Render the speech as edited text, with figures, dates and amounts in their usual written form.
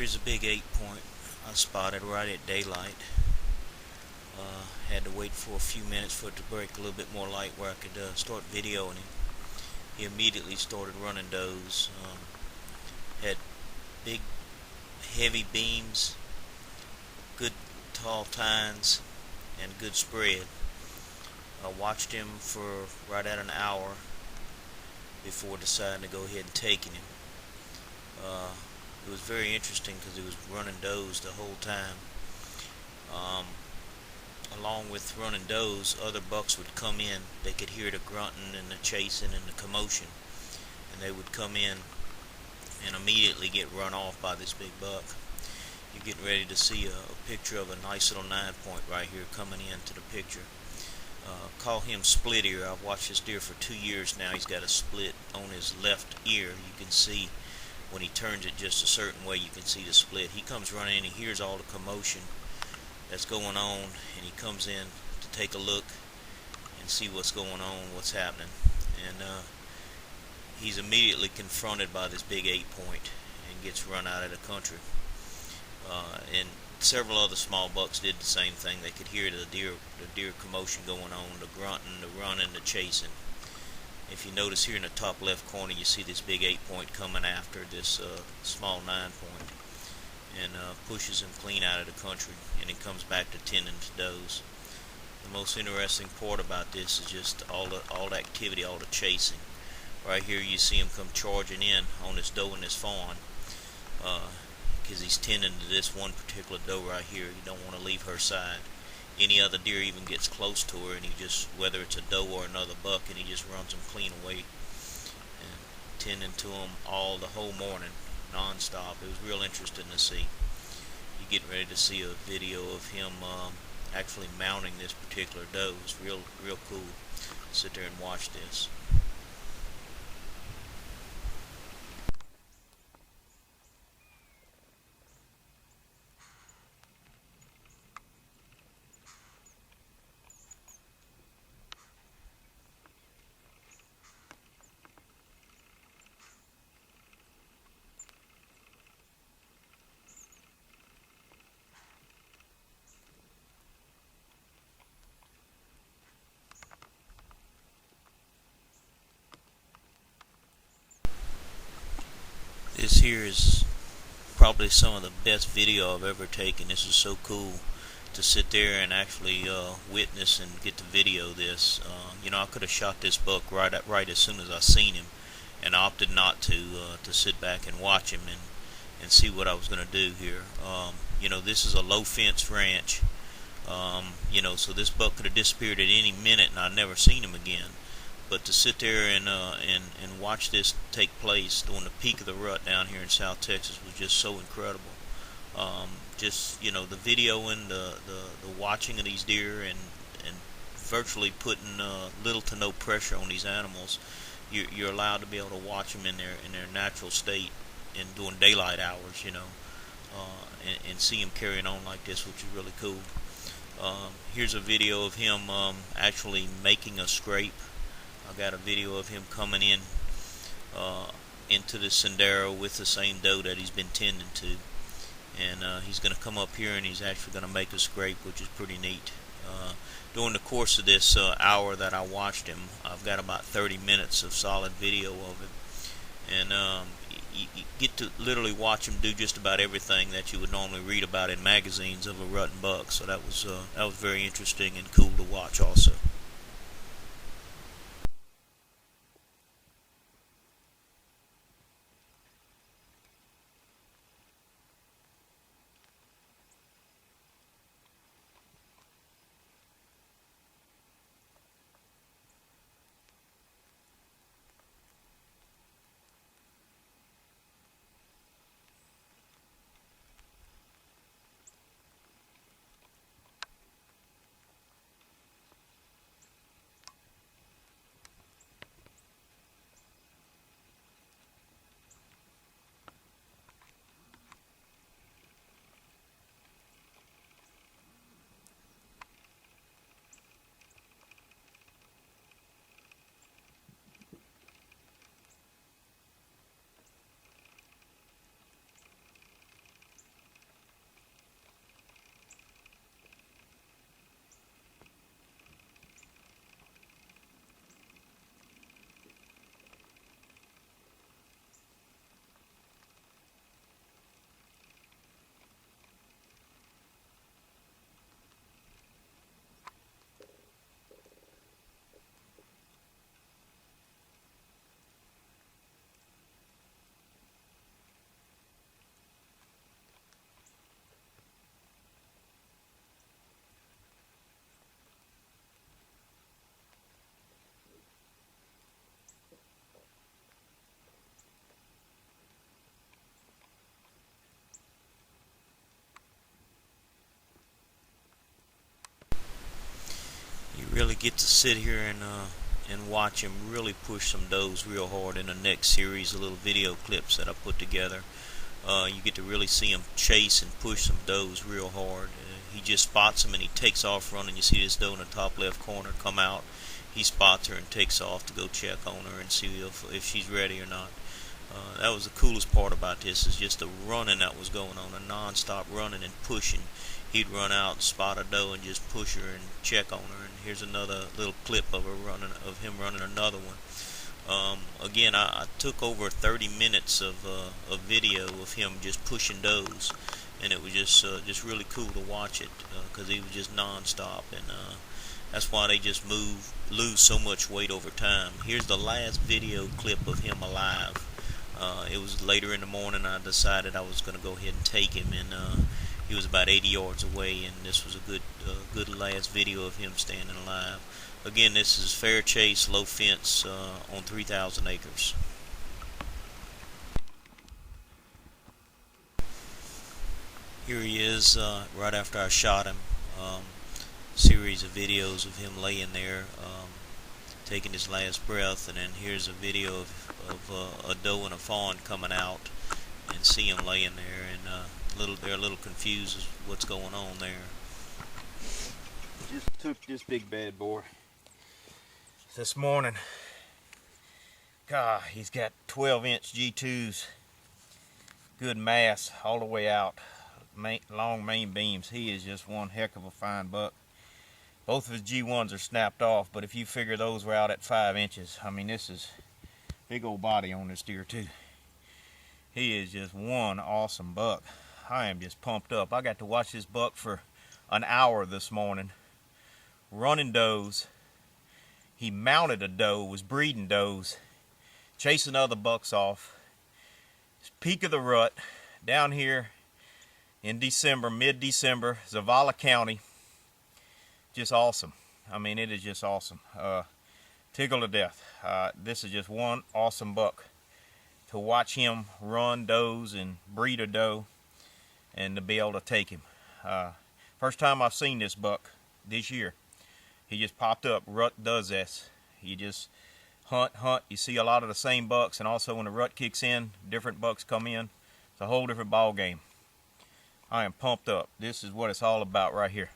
Here's a big 8-point I spotted right at daylight. Had to wait for a few minutes for it to break a little bit more light where I could start videoing him. He immediately started running does. Had big, heavy beams, good tall tines, and good spread. I watched him for right at an hour before deciding to go ahead and taking him. It was very interesting because he was running does the whole time. Along with running does, other bucks would come in. They could hear the grunting and the chasing and the commotion, and they would come in and immediately get run off by this big buck. You're getting ready to see a picture of a nice little 9-point right here coming into the picture. Call him split ear. I've watched this deer for 2 years now. He's got a split on his left ear. You can see when he turns it just a certain way, you can see the split. He comes running in, he hears all the commotion that's going on, and he comes in to take a look and see what's going on, what's happening. And he's immediately confronted by this big 8-point and gets run out of the country. And several other small bucks did the same thing. They could hear the deer commotion going on, the grunting, the running, the chasing. If you notice here in the top left corner, you see this big 8-point coming after this small 9-point, and pushes him clean out of the country, and he comes back to tending to does. The most interesting part about this is just all the activity, all the chasing. Right here you see him come charging in on this doe and this fawn, because he's tending to this one particular doe right here. You don't want to leave her side. Any other deer even gets close to her, and he just, whether it's a doe or another buck, and he just runs them clean away, and tending to them the whole morning, non-stop. It was real interesting to see. You get ready to see a video of him actually mounting this particular doe. It's real cool. Sit there and watch this. This here is probably some of the best video I've ever taken. This is so cool to sit there and actually witness and get to video this. I could have shot this buck right as soon as I seen him, and opted not to sit back and watch him and see what I was going to do here. This is a low fence ranch. So this buck could have disappeared at any minute, and I'd never seen him again. But to sit there and watch this take place during the peak of the rut down here in South Texas was just so incredible. The videoing, the watching of these deer, and virtually putting little to no pressure on these animals. You're allowed to be able to watch them in their natural state and during daylight hours, and see him carrying on like this, which is really cool. Here's a video of him actually making a scrape. I got a video of him coming in into the sendero with the same doe that he's been tending to, and he's going to come up here and he's actually going to make a scrape, which is pretty neat. During the course of this hour that I watched him, I've got about 30 minutes of solid video of him, and you get to literally watch him do just about everything that you would normally read about in magazines of a rutting buck. So that was very interesting and cool to watch also. get to sit here and watch him really push some does real hard in the next series of little video clips that I put together. You get to really see him chase and push some does real hard. He just spots them and he takes off running. You see this doe in the top left corner come out. He spots her and takes off to go check on her and see if she's ready or not. That was the coolest part about this, is just the running that was going on, a non-stop running and pushing. He'd run out and spot a doe and just push her and check on her. And here's another little clip of him running another one. Again, I took over 30 minutes of video of him just pushing does, and it was just really cool to watch it, because he was just non-stop, and that's why they just lose so much weight over time. Here's the last video clip of him alive. It was later in the morning. I decided I was going to go ahead and take him, and he was about 80 yards away, and this was a good last video of him standing alive. Again, this is fair chase, low fence, on 3,000 acres. Here he is right after I shot him. Series of videos of him laying there, taking his last breath, and then here's a video of a doe and a fawn coming out, and see him laying there, and they're a little confused as what's going on there. Just took this big bad boy this morning. God, he's got 12-inch G2s, good mass all the way out, long main beams. He is just one heck of a fine buck. Both of his G1s are snapped off, but if you figure those were out at 5 inches, I mean, this is big old body on this deer too. He is just one awesome buck. I am just pumped up. I got to watch this buck for an hour this morning, running does. He mounted a doe, was breeding does, chasing other bucks off. Peak of the rut, down here in December, mid-December, Zavala County. Just awesome. I mean, it is just awesome. Tickled to death. This is just one awesome buck. To watch him run does and breed a doe, and to be able to take him. First time I've seen this buck this year. He just popped up. Rut does this. You just hunt. You see a lot of the same bucks, and also when the rut kicks in, different bucks come in. It's a whole different ball game. I am pumped up. This is what it's all about right here.